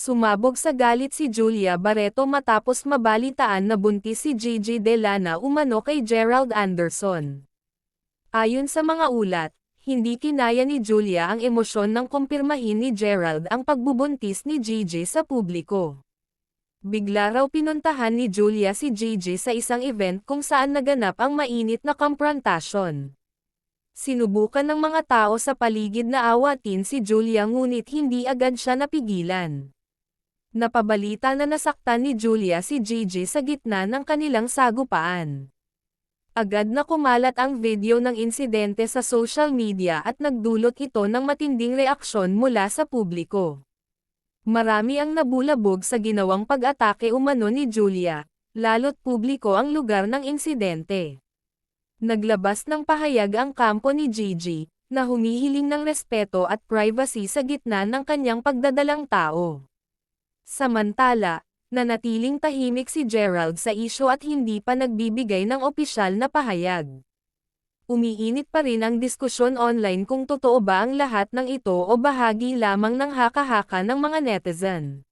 Sumabog sa galit si Julia Barreto matapos mabalitaan na buntis si Gigi Delana umano kay Gerald Anderson. Ayon sa mga ulat, hindi kinaya ni Julia ang emosyon nang kumpirmahin ni Gerald ang pagbubuntis ni Gigi sa publiko. Bigla raw pinuntahan ni Julia si Gigi sa isang event kung saan naganap ang mainit na komprontasyon. Sinubukan ng mga tao sa paligid na awatin si Julia ngunit hindi agad siya napigilan. Napabalita na nasaktan ni Julia si Gigi sa gitna ng kanilang sagupaan. Agad na kumalat ang video ng insidente sa social media at nagdulot ito ng matinding reaksyon mula sa publiko. Marami ang nabulabog sa ginawang pag-atake umano ni Julia, lalo't publiko ang lugar ng insidente. Naglabas ng pahayag ang kampo ni Gigi, na humihiling ng respeto at privacy sa gitna ng kanyang pagdadalang tao. Samantala, nanatiling tahimik si Gerald sa isyu at hindi pa nagbibigay ng opisyal na pahayag. Umiinit pa rin ang diskusyon online kung totoo ba ang lahat ng ito o bahagi lamang ng haka-haka ng mga netizen.